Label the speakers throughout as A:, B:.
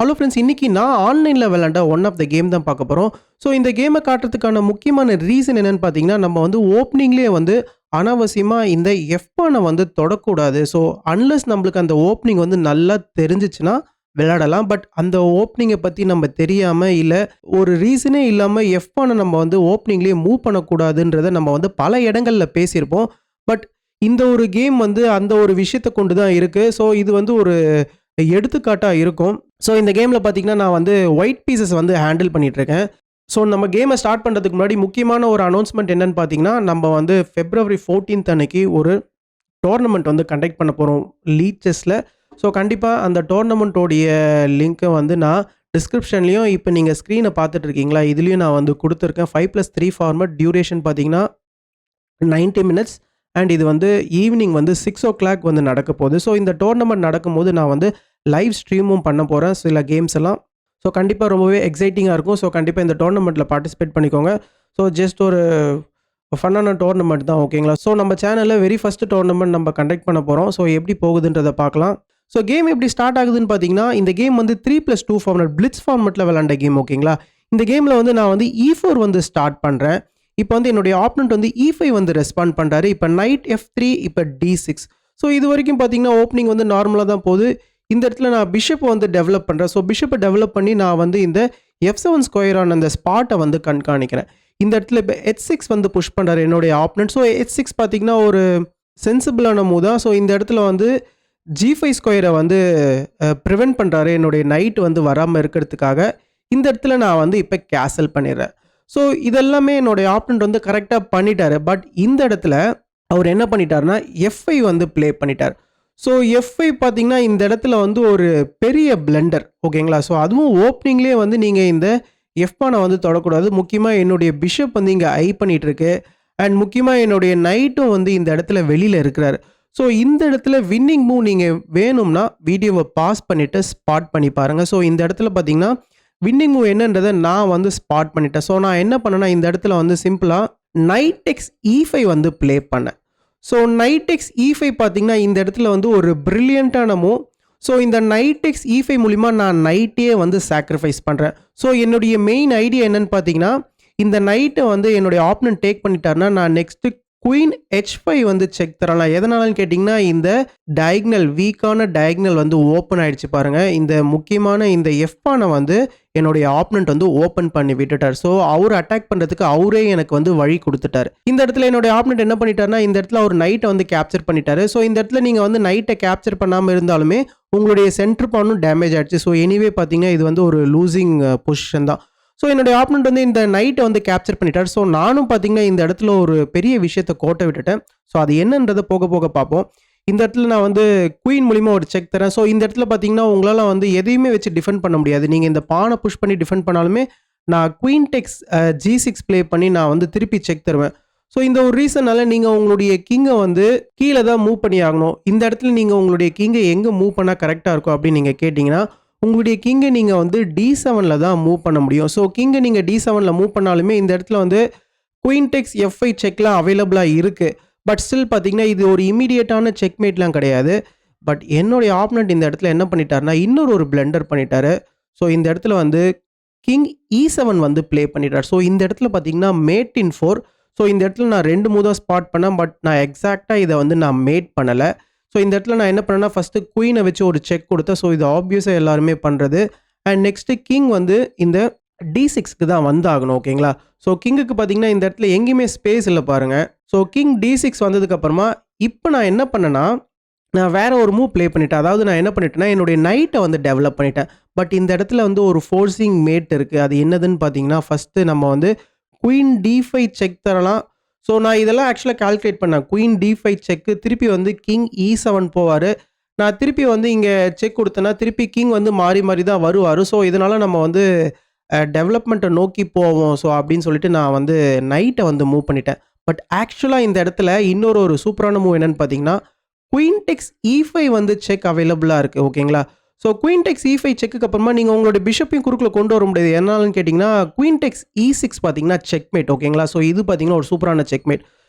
A: Hello friends, இன்னைக்கு நான் ஆன்லைனில் விளையாண்ட ஒன் ஆஃப் த கேம் தான் பார்க்க போகிறோம். ஸோ இந்த கேமை காட்டுறதுக்கான முக்கியமான ரீசன் என்னன்னு பார்த்தீங்கன்னா, நம்ம வந்து ஓப்பனிங்லேயே வந்து அனாவசியமாக இந்த எஃப்1 வந்து தொடக்கூடாது. ஸோ அன்லெஸ் நம்மளுக்கு அந்த ஓப்பனிங் வந்து நல்லா தெரிஞ்சிச்சுன்னா விளையாடலாம். பட் அந்த ஓப்பனிங்கை பற்றி நம்ம தெரியாமல் இல்லை ஒரு ரீசனே இல்லாமல் எஃப்1 நம்ம வந்து ஓப்பனிங்லேயே மூவ் பண்ணக்கூடாதுன்றதை நம்ம வந்து பல இடங்களில் பேசியிருப்போம். பட் இந்த ஒரு கேம் வந்து அந்த ஒரு விஷயத்தை கொண்டு தான் இருக்குது. ஸோ இது வந்து ஒரு எடுத்துக்காட்டாக இருக்கும். ஸோ இந்த கேமில் பார்த்தீங்கன்னா நான் வந்து ஒயிட் பீசஸ் வந்து ஹேண்டில் பண்ணிகிட்ருக்கேன். ஸோ நம்ம கேமை ஸ்டார்ட் பண்ணுறதுக்கு முன்னாடி முக்கியமான ஒரு அனௌன்ஸ்மெண்ட் என்னன்னு பார்த்தீங்கன்னா, நம்ம வந்து February 14th அன்னைக்கு ஒரு டோர்னமெண்ட் வந்து கண்டக்ட் பண்ண போகிறோம் லீக் செஸ்ஸில். ஸோ கண்டிப்பாக அந்த டோர்னமெண்ட்டோடைய லிங்க்கை வந்து நான் டிஸ்கிரிப்ஷன்லேயும் இப்போ நீங்கள் ஸ்க்ரீனை பார்த்துட்டு இருக்கீங்களா இதுலேயும் நான் வந்து கொடுத்துருக்கேன். 5+3 ஃபார்மட், டியூரேஷன் பார்த்தீங்கன்னா 90 மினிட்ஸ் அண்ட் இது வந்து ஈவினிங் வந்து 6 o'clock வந்து நடக்க போகுது. ஸோ இந்த டோர்னமெண்ட் நடக்கும்போது நான் வந்து லைவ் ஸ்ட்ரீமும் பண்ண போகிறேன் சில கேம்ஸ் எல்லாம். ஸோ கண்டிப்பாக ரொம்பவே எக்ஸைட்டிங்காக இருக்கும். ஸோ கண்டிப்பாக இந்த டோர்னமெண்ட்டில் பார்ட்டிசிபேட் பண்ணிக்கோங்க. ஸோ ஜஸ்ட் ஒரு ஃபன்னான டோர்னமெண்ட் தான், ஓகேங்களா? ஸோ நம்ம சேனலில் வெரி ஃபஸ்ட்டு டோர்னமெண்ட் நம்ம கண்டக்ட் பண்ண போகிறோம். ஸோ எப்படி போகுதுன்றதை பார்க்கலாம். ஸோ கேம் எப்படி ஸ்டார்ட் ஆகுதுன்னு பார்த்தீங்கன்னா, இந்த கேம் வந்து 3+2 ஃபார்மட் பிளிட்ஸ் ஃபார்மட்டில் விளாண்ட கேம், ஓகேங்களா? இந்த கேமில் வந்து நான் வந்து E4 வந்து ஸ்டார்ட் பண்ணுறேன். இப்போ வந்து என்னுடைய ஆப்பனண்ட் வந்து E5 வந்து ரெஸ்பாண்ட் பண்ணுறாரு. இப்போ நைட் F3, இப்போ D6. ஸோ இது வரைக்கும் பார்த்தீங்கன்னா ஓப்பனிங் வந்து நார்மலாக தான் போகுது. இந்த இடத்துல நான் பிஷப்பை வந்து டெவலப் பண்ணுறேன். ஸோ பிஷப்பை டெவலப் பண்ணி நான் வந்து இந்த F7 ஸ்கொயரான அந்த ஸ்பாட்டை வந்து கண்காணிக்கிறேன். இந்த இடத்துல இப்போ H6 வந்து புஷ் பண்ணுறாரு என்னுடைய ஆப்பனண்ட். ஸோ H6 பார்த்தீங்கன்னா ஒரு சென்சிபிளான மூவ் தான். ஸோ இந்த இடத்துல வந்து G5 ஸ்கொயரை வந்து ப்ரிவென்ட் பண்ணுறாரு என்னுடைய நைட் வந்து வராமல் இருக்கிறதுக்காக. இந்த இடத்துல நான் வந்து இப்போ கேசல் பண்ணிடுறேன். ஸோ இதெல்லாமே என்னுடைய ஆப்பனண்ட் வந்து கரெக்டாக பண்ணிட்டாரு. பட் இந்த இடத்துல அவர் என்ன பண்ணிட்டாருன்னா F5 வந்து ப்ளே பண்ணிட்டார். ஸோ F5 பார்த்தீங்கன்னா இந்த இடத்துல வந்து ஒரு பெரிய பிளண்டர், ஓகேங்களா? ஸோ அதுவும் ஓப்பனிங்லேயே வந்து நீங்கள் இந்த F1 வந்து தொடக்கூடாது. முக்கியமாக என்னுடைய பிஷப் வந்து இங்கே ஐ பண்ணிகிட்டு இருக்கு அண்ட் முக்கியமாக என்னுடைய நைட்டும் வந்து இந்த இடத்துல வெளியில் இருக்கிறாரு. ஸோ இந்த இடத்துல வின்னிங் மூவ் நீங்கள் வேணும்னா வீடியோவை பாஸ் பண்ணிவிட்டு ஸ்பாட் பண்ணி பாருங்கள். ஸோ இந்த இடத்துல பார்த்தீங்கன்னா வின்னிங் மூவ் என்னன்றதை நான் வந்து ஸ்பாட் பண்ணிட்டேன். ஸோ நான் என்ன பண்ணேன்னா இந்த இடத்துல வந்து சிம்பிளாக நைட் எக்ஸ் E5 வந்து ப்ளே பண்ணேன். ஸோ நைட் எக்ஸ் E5 பார்த்தீங்கன்னா இந்த இடத்துல வந்து ஒரு பிரில்லியண்ட்டான மூவ். ஸோ இந்த நைட் எக்ஸ் E5 மூலிமா நான் நைட்டே வந்து சாக்ரிஃபைஸ் பண்ணுறேன். ஸோ என்னுடைய மெயின் ஐடியா என்னன்னு பார்த்தீங்கன்னா, இந்த நைட்டை வந்து என்னுடைய ஆப்பனண்ட் டேக் பண்ணிட்டாருன்னா நான் நெக்ஸ்ட்டு குயின் H5 வந்து செக் தரலாம். எதனாலன்னு கேட்டிங்கன்னா இந்த டயக்னல் வீக்கான டயக்னல் வந்து ஓப்பன் ஆகிடுச்சு பாருங்கள். இந்த முக்கியமான இந்த F1 வந்து என்னுடைய ஆப்பனண்ட் வந்து ஓப்பன் பண்ணி விட்டுட்டார். ஸோ அவர் அட்டாக் பண்ணுறதுக்கு அவரே எனக்கு வந்து வழி கொடுத்துட்டார். இந்த இடத்துல என்னுடைய ஆப்பனண்ட் என்ன பண்ணிட்டாருன்னா இந்த இடத்துல ஒரு நைட்டை வந்து கேப்சர் பண்ணிட்டாரு. ஸோ இந்த இடத்துல நீங்கள் வந்து நைட்டை கேப்சர் பண்ணாமல் இருந்தாலுமே உங்களுடைய சென்டர் பானும் டேமேஜ் ஆகிடுச்சு. ஸோ எனிவே பார்த்தீங்கன்னா இது வந்து ஒரு லூசிங் பொசிஷன் தான். ஸோ என்னுடைய ஆப்பனண்ட் வந்து இந்த நைட்டை வந்து கேப்சர் பண்ணிட்டார். ஸோ நானும் பார்த்தீங்கன்னா இந்த இடத்துல ஒரு பெரிய விஷயத்தை கோட்டை விட்டுட்டேன். ஸோ அது என்னன்றதை போக போக பார்ப்போம். இந்த இடத்துல நான் வந்து குயின் மூலிமா ஒரு செக் தரேன். ஸோ இந்த இடத்துல பார்த்தீங்கன்னா உங்களால் வந்து எதையுமே வச்சு டிஃபெண்ட் பண்ண முடியாது. நீங்கள் இந்த பானை புஷ் பண்ணி டிஃபெண்ட் பண்ணாலுமே நான் குயின் டெக்ஸ் G6 ப்ளே பண்ணி நான் வந்து திருப்பி செக் தருவேன். ஸோ இந்த ஒரு ரீசனால் நீங்கள் உங்களுடைய கிங்கை வந்து கீழே தான் மூவ் பண்ணி ஆகணும். இந்த இடத்துல நீங்கள் உங்களுடைய கிங்கை எங்கே மூவ் பண்ணால் கரெக்டாக இருக்கும் அப்படின்னு நீங்கள் கேட்டிங்கன்னா உங்களுடைய கிங்கை நீங்கள் வந்து D7ல் தான் மூவ் பண்ண முடியும். ஸோ கிங்கை நீங்கள் D7ல் மூவ் பண்ணாலுமே இந்த இடத்துல வந்து குயின் டெக்ஸ் F5 செக்லாம் அவைலபிளாக இருக்குது. பட் ஸ்டில் பார்த்தீங்கன்னா இது ஒரு இமீடியட்டான செக்மேட்லாம் கிடையாது. பட் என்னுடைய ஆப்பனண்ட் இந்த இடத்துல என்ன பண்ணிட்டாருன்னா இன்னொரு ஒரு பிளண்டர் பண்ணிட்டாரு. ஸோ இந்த இடத்துல வந்து கிங் E7 வந்து ப்ளே பண்ணிட்டார். ஸோ இந்த இடத்துல பார்த்தீங்கன்னா மேட் இன் 4. ஸோ இந்த இடத்துல நான் 2 மூவ் தான் ஸ்பாட் பண்ணேன். பட் நான் எக்ஸாக்டாக இதை வந்து நான் மேட் பண்ணலை. ஸோ இந்த இடத்துல நான் என்ன பண்ணேன்னா ஃபஸ்ட்டு குயினை வச்சு ஒரு செக் கொடுத்தேன். ஸோ இது ஆப்வியஸாக எல்லாருமே பண்ணுறது. அண்ட் நெக்ஸ்ட்டு கிங் வந்து இந்த D6க்கு தான் வந்தாகணும், ஓகேங்களா? ஸோ கிங்குக்கு பார்த்தீங்கன்னா இந்த இடத்துல எங்கேயுமே ஸ்பேஸ் இல்லை பாருங்கள். ஸோ கிங் D6 வந்ததுக்கப்புறமா இப்போ நான் என்ன பண்ணேன்னா நான் வேறு ஒரு மூவ் ப்ளே பண்ணிட்டேன். அதாவது நான் என்ன பண்ணிட்டேன்னா என்னுடைய நைட்டை வந்து டெவலப் பண்ணிட்டேன். பட் இந்த இடத்துல வந்து ஒரு ஃபோர்ஸிங் மேட் இருக்குது. அது என்னதுன்னு பார்த்தீங்கன்னா ஃபஸ்ட்டு நம்ம வந்து குயின் D5 செக் தரலாம். ஸோ நான் இதெல்லாம் ஆக்சுவலாக கால்குலேட் பண்ணேன். குயின் D5 செக்கு திருப்பி வந்து கிங் E7 போவார். நான் திருப்பி வந்து இங்கே செக் கொடுத்தேன்னா திருப்பி கிங் வந்து மாறி மாறி தான் வருவார். ஸோ இதனால் நம்ம வந்து டெவலப்மெண்ட்டை நோக்கி போவோம். ஸோ அப்படின்னு சொல்லிட்டு நான் வந்து நைட்டை வந்து மூவ் பண்ணிட்டேன். பட் ஆக்சுவலாக இந்த இடத்துல இன்னொரு ஒரு சூப்பரான மூவ் என்னென்னு பார்த்தீங்கன்னா குயின் டெக்ஸ் E5 வந்து செக் அவைலபிளாக இருக்குது, ஓகேங்களா? ஸோ குயின் டெக்ஸ் E5 செக்குக்கு அப்புறமா நீங்கள் உங்களோட பிஷப்பையும் குறுக்கில் கொண்டு வர முடியாது. என்னாலன்னு கேட்டிங்கன்னா குயின் டெக்ஸ் E6 பார்த்தீங்கன்னா செக்மேட், ஓகேங்களா? ஸோ இது பார்த்தீங்கன்னா ஒரு சூப்பரான செக்மேட்.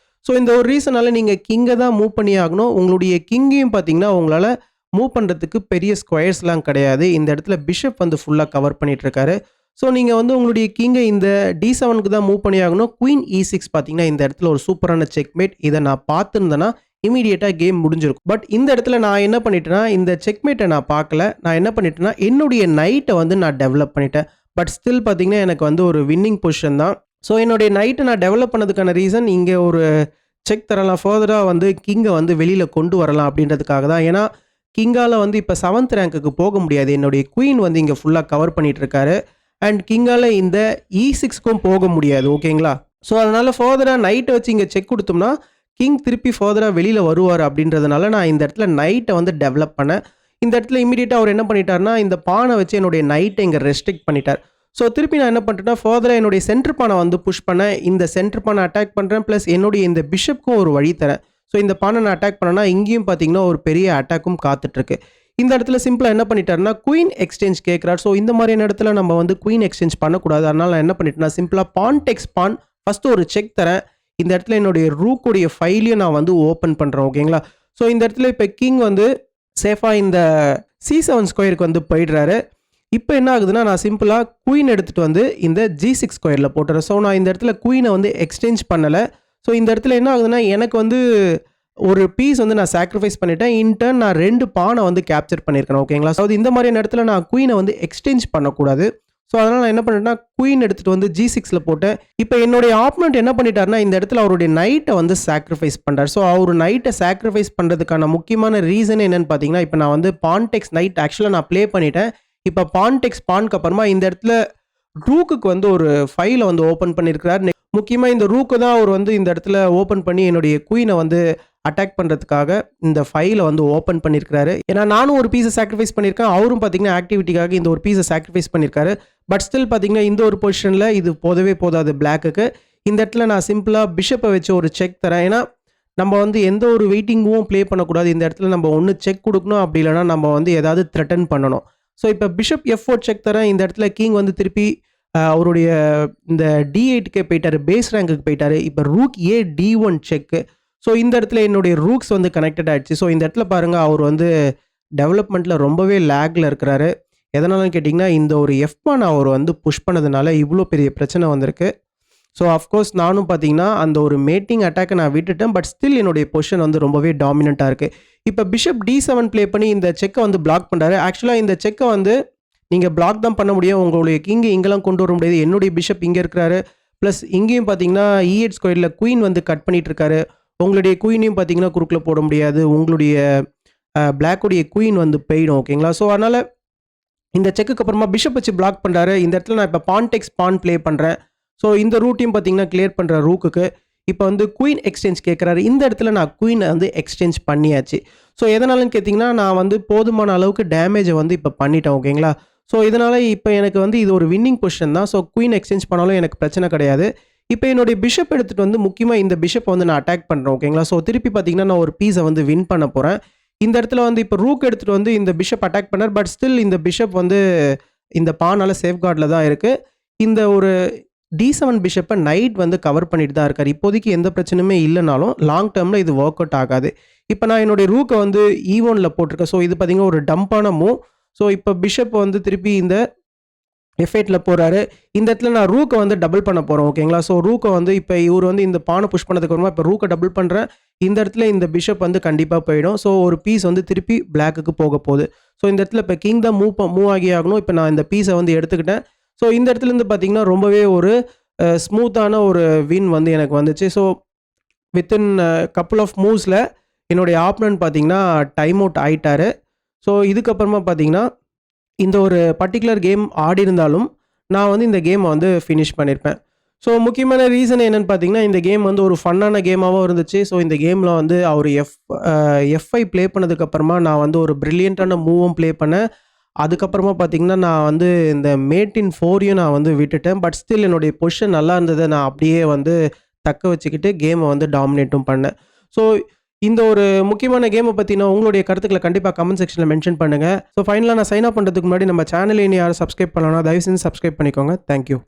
A: ஸோ இந்த ஒரு ரீசனால் நீங்கள் கிங்கை தான் மூவ் பண்ணி ஆகணும். உங்களுடைய கிங்கையும் பார்த்தீங்கன்னா உங்களால் மூவ் பண்ணுறதுக்கு பெரிய ஸ்கொயர்ஸ்லாம் கிடையாது. இந்த இடத்துல பிஷப் வந்து ஃபுல்லாக கவர் பண்ணிகிட்ருக்காரு. ஸோ நீங்கள் வந்து உங்களுடைய கிங்கை இந்த D7க்கு தான் மூவ் பண்ணி ஆகணும். குயின் E6 பார்த்தீங்கன்னா இந்த இடத்துல ஒரு சூப்பரான செக்மேட். இதை நான் பார்த்துருந்தேன்னா இமீடியட்டாக கேம் முடிஞ்சிருக்கும். பட் இந்த இடத்துல நான் என்ன பண்ணிட்டேன்னா, இந்த செக்மேட்டை நான் பார்க்கல. நான் என்ன பண்ணிட்டேன்னா, என்னுடைய நைட்டை வந்து நான் டெவலப் பண்ணிட்டேன். பட் ஸ்டில் பார்த்தீங்கன்னா எனக்கு வந்து ஒரு வின்னிங் பொசிஷன் தான். ஸோ என்னுடைய நைட்டை நான் டெவலப் பண்ணதுக்கான ரீசன் இங்கே ஒரு செக் தரலாம். ஃபர்தராக வந்து கிங்கை வந்து வெளியில் கொண்டு வரலாம் அப்படின்றதுக்காக தான். ஏன்னா கிங்கால் வந்து இப்போ 7th ரேங்க்குக்கு போக முடியாது. என்னுடைய குயின் வந்து இங்கே ஃபுல்லாக கவர் பண்ணிகிட்டு இருக்காரு. அண்ட் கிங்கால் இந்த E6க்கும் போக முடியாது. ஓகேங்களா? ஸோ அதனால் ஃபர்தராக நைட்டை வச்சு இங்கே செக் கொடுத்தோம்னா கிங் திருப்பி ஃபர்தராக வெளியில் வருவார் அப்படின்றதுனால நான் இந்த இடத்துல நைட்டை வந்து டெவலப் பண்ணேன். இந்த இடத்துல இமீடியட்டாக அவர் என்ன பண்ணிட்டாருன்னா, இந்த பானை வச்சு என்னுடைய நைட்டை இங்கே ரெஸ்ட்ரிக்ட் பண்ணிட்டார். ஸோ திருப்பி நான் என்ன பண்ணிட்டேன்னா, ஃபர்தராக என்னுடைய சென்டர் பானை வந்து புஷ் பண்ணேன். இந்த சென்டர் பானை அட்டாக் பண்ணுறேன். ப்ளஸ் என்னுடைய இந்த பிஷப்க்கும் ஒரு வழி தரேன். ஸோ இந்த பானை நான் அட்டாக் பண்ணேன்னா இங்கேயும் பார்த்தீங்கன்னா ஒரு பெரிய அட்டாக்கும் காத்துட்ருக்கு. இந்த இடத்துல சிம்பிளாக என்ன பண்ணிட்டாருன்னா, குயின் எக்ஸ்சேஞ்ச் கேட்குறாரு. ஸோ இந்த மாதிரியான இடத்துல நம்ம வந்து குயின் எக்ஸ்சேஞ்ச் பண்ணக்கூடாது. அதனால் நான் என்ன பண்ணிட்டேன்னா, சிம்பிளாக பான் டெக்ஸ் பான் ஃபஸ்ட்டு ஒரு செக் தரேன். இந்த இடத்துல என்னுடைய ரூக்குடைய ஃபைலையும் நான் வந்து ஓப்பன் பண்ணுறேன். ஓகேங்களா? ஸோ இந்த இடத்துல இப்போ கிங் வந்து சேஃபாக இந்த C7 ஸ்கொயருக்கு வந்து போயிடுறாரு. இப்போ என்ன ஆகுதுன்னா, நான் சிம்பிளாக குயின் எடுத்துகிட்டு வந்து இந்த G6 ஸ்கொயரில் போட்டுறேன். ஸோ நான் இந்த இடத்துல குயினை வந்து எக்ஸ்சேஞ்ச் பண்ணலை. ஸோ இந்த இடத்துல என்ன ஆகுதுன்னா, எனக்கு வந்து ஒரு பீஸ் வந்து நான் சாக்ரிஃபைஸ் பண்ணிட்டேன். இன்டர்ன் நான் 2 பானை வந்து கேப்சர் பண்ணியிருக்கேன். ஓகேங்களா? ஸோ இந்த மாதிரியான இடத்துல நான் குயினை வந்து எக்ஸ்சேஞ்ச் பண்ணக்கூடாது. ஸோ அதனால் நான் என்ன பண்ணிட்டேன்னா, குயின் எடுத்துகிட்டு வந்து G6ல் போட்டேன். இப்போ என்னுடைய ஆப்போனண்ட் என்ன பண்ணிட்டாருன்னா, இந்த இடத்துல அவருடைய நைட்டை வந்து சாக்ரிஃபைஸ் பண்ணுறாரு. ஸோ அவர் நைட்டை சாக்ரிஃபைஸ் பண்ணுறதுக்கான முக்கியமான ரீசன் என்னன்னு பார்த்தீங்கன்னா, இப்போ நான் வந்து பான்டெக்ஸ் நைட் ஆக்சுவலாக நான் ப்ளே பண்ணிட்டேன். இப்போ பான்டெக்ஸ் பானுக்கு அப்புறமா இந்த இடத்துல ரூக்குக்கு வந்து ஒரு ஃபைலை வந்து ஓப்பன் பண்ணியிருக்கிறார். முக்கியமாக இந்த ரூக்கு தான் அவர் வந்து இந்த இடத்துல ஓப்பன் பண்ணி என்னுடைய குயினை வந்து அட்டாக் பண்ணுறதுக்காக இந்த ஃபைலை வந்து ஓப்பன் பண்ணியிருக்காரு. ஏன்னா நானும் ஒரு பீஸை சாக்ரிஃபைஸ் பண்ணியிருக்கேன். அவரும் பார்த்தீங்கன்னா ஆக்டிவிட்டிக்காக இந்த ஒரு பீஸை சாக்ரிஃபைஸ் பண்ணியிருக்காரு. பட் ஸ்டில் பார்த்தீங்கன்னா இந்த ஒரு பொசிஷனில் இது போதவே போதாது பிளாக்குக்கு. இந்த இடத்துல நான் சிம்பிளாக பிஷப்பை வச்சு ஒரு செக் தரேன். ஏன்னா நம்ம வந்து எந்த ஒரு வெயிட்டிங்கும் ப்ளே பண்ணக்கூடாது. இந்த இடத்துல நம்ம ஒன்று செக் கொடுக்கணும், அப்படி இல்லைனா நம்ம வந்து ஏதாவது த்ரெட்டன் பண்ணணும். ஸோ இப்போ பிஷப் F4 செக் தரேன். இந்த இடத்துல கிங் வந்து திருப்பி அவருடைய இந்த D8க்கே போயிட்டார், பேஸ் ரேங்குக்கு போயிட்டார். இப்போ ரூக் D1 செக்கு. ஸோ இந்த இடத்துல என்னுடைய ரூக்ஸ் வந்து கனெக்டட் ஆகிடுச்சு. ஸோ இந்த இடத்துல பாருங்கள், அவர் வந்து டெவலப்மெண்ட்டில் ரொம்பவே லேக்கில் இருக்கிறாரு. எதனாலன்னு கேட்டிங்கன்னா, இந்த ஒரு F1 அவர் வந்து புஷ் பண்ணதுனால இவ்வளோ பெரிய பிரச்சனை வந்திருக்கு. ஸோ அஃப்கோர்ஸ் நானும் பார்த்தீங்கன்னா அந்த ஒரு மேட்டிங் அட்டாக்கை நான் விட்டுட்டேன். பட் ஸ்டில் என்னுடைய பொசிஷன் வந்து ரொம்பவே டாமினண்ட்டாக இருக்குது. இப்போ பிஷப் D7 ப்ளே பண்ணி இந்த செக்கை வந்து பிளாக் பண்ணுறாரு. ஆக்சுவலாக இந்த செக்கை வந்து நீங்கள் பிளாக் தான் பண்ண முடியும். உங்களுடைய கிங்கை இங்கெல்லாம் கொண்டு வர முடியாது. என்னுடைய பிஷப் இங்கே இருக்கிறாரு. ப்ளஸ் இங்கேயும் பார்த்தீங்கன்னா E8 ஸ்கொயரில் குயின் வந்து கட் பண்ணிகிட்டு இருக்காரு. உங்களுடைய குயினையும் பார்த்தீங்கன்னா குறுக்கில் போட முடியாது. உங்களுடைய பிளாக்குடைய குயின் வந்து போயிடும். ஓகேங்களா? ஸோ அதனால் இந்த செக்குக்கு அப்புறமா பிஷப் வச்சு பிளாக் பண்ணுறாரு. இந்த இடத்துல நான் இப்போ பான்டெக்ஸ் பான் ப்ளே பண்ணுறேன். ஸோ இந்த ரூட்டையும் பார்த்தீங்கன்னா கிளியர் பண்ணுற ரூக்குக்கு இப்போ வந்து குயின் எக்ஸ்சேஞ்ச் கேட்குறாரு. இந்த இடத்துல நான் குயினை வந்து எக்ஸ்சேஞ்ச் பண்ணியாச்சு. ஸோ எதனாலன்னு கேட்டிங்கன்னா, நான் வந்து போதுமான அளவுக்கு டேமேஜை வந்து இப்போ பண்ணிட்டேன். ஓகேங்களா? ஸோ இதனால் இப்போ எனக்கு வந்து இது ஒரு வின்னிங் பொசிஷன் தான். ஸோ குயின் எக்ஸ்சேஞ்ச் பண்ணாலும் எனக்கு பிரச்சனை கிடையாது. இப்போ என்னுடைய பிஷப் எடுத்துகிட்டு வந்து முக்கியமாக இந்த பிஷப்பை வந்து நான் அட்டாக் பண்ணுறேன். ஓகேங்களா? ஸோ திருப்பி பார்த்தீங்கன்னா நான் ஒரு பீஸை வந்து வின் பண்ண போகிறேன். இந்த இடத்துல வந்து இப்போ ரூக் எடுத்துகிட்டு வந்து இந்த பிஷப் அட்டாக் பண்ணார். பட் ஸ்டில் இந்த பிஷப் வந்து இந்த பானால் சேஃப்கார்டில் தான் இருக்குது. இந்த ஒரு D7 பிஷப்பை நைட் வந்து கவர் பண்ணிட்டு தான் இருக்கார். இப்போதைக்கு எந்த பிரச்சனையுமே இல்லைனாலும் லாங் டேர்மில் இது ஒர்க் அவுட் ஆகாது. இப்போ நான் என்னுடைய ரூக்கை வந்து E1ல் போட்டிருக்கேன். ஸோ இது பார்த்தீங்கன்னா ஒரு டம்பான மூவ். ஸோ இப்போ பிஷப் வந்து திருப்பி இந்த F8ல் போகிறாரு. இந்த இடத்துல நான் ரூக்கை வந்து டபுள் பண்ண போகிறேன். ஓகேங்களா? ஸோ ரூக்கை வந்து இப்போ இவர் வந்து இந்த பானை புஷ் பண்ணதுக்கு அப்புறமா இப்போ ரூக்கை டபுள் பண்ணுறேன். இந்த இடத்துல இந்த பிஷப் வந்து கண்டிப்பாக போயிடும். ஸோ ஒரு பீஸ் வந்து திருப்பி பிளாக்குக்கு போக போகுது. ஸோ இந்த இடத்துல இப்போ கிங் தான் மூவ் ஆகி ஆகணும். இப்போ நான் இந்த பீஸை வந்து எடுத்துக்கிட்டேன். ஸோ இந்த இடத்துலேருந்து பார்த்தீங்கன்னா ரொம்பவே ஒரு ஸ்மூத்தான ஒரு வின் வந்து எனக்கு வந்துச்சு. ஸோ வித்தின் கப்புள் ஆஃப் மூவ்ஸில் என்னுடைய ஆப்பனன்ட் பார்த்தீங்கன்னா டைம் அவுட் ஆகிட்டார். ஸோ இதுக்கப்புறமா பார்த்தீங்கன்னா இந்த ஒரு பர்டிகுலர் கேம் ஆடி இருந்தாலும் நான் வந்து இந்த கேமை வந்து ஃபினிஷ் பண்ணியிருப்பேன். ஸோ முக்கியமான ரீசன் என்னென்னு பார்த்தீங்கன்னா, இந்த கேம் வந்து ஒரு ஃபன்னான கேமாகவும் இருந்துச்சு. ஸோ இந்த கேமில் வந்து அவர் F5 ப்ளே பண்ணதுக்கப்புறமா நான் வந்து ஒரு ப்ரில்லியண்ட்டான மூவும் ப்ளே பண்ணேன். அதுக்கப்புறமா பார்த்தீங்கன்னா நான் வந்து இந்த மேட்டின் 4யும் நான் வந்து விட்டுட்டேன். பட் ஸ்டில் என்னுடைய பொசிஷன் நல்லா இருந்ததை நான் அப்படியே வந்து தக்க வச்சுக்கிட்டு கேமை வந்து டாமினேட்டும் பண்ணேன். ஸோ இந்த ஒரு முக்கியமான கேமை பற்றின உங்களுடைய கருத்துக்களை கண்டிப்பாக கமெண்ட் செக்ஷனில் மென்ஷன் பண்ணுங்கள். ஸோ ஃபைனலாக நான் சைன் அப் பண்ணுறதுக்கு முன்னாடி நம்ம சேனலை யாரும் சப்ஸ்கிரைப் பண்ணலாம், தயவு செஞ்சு சப்ஸ்கிரைப் பண்ணிக்கோங்க. தேங்க்யூ.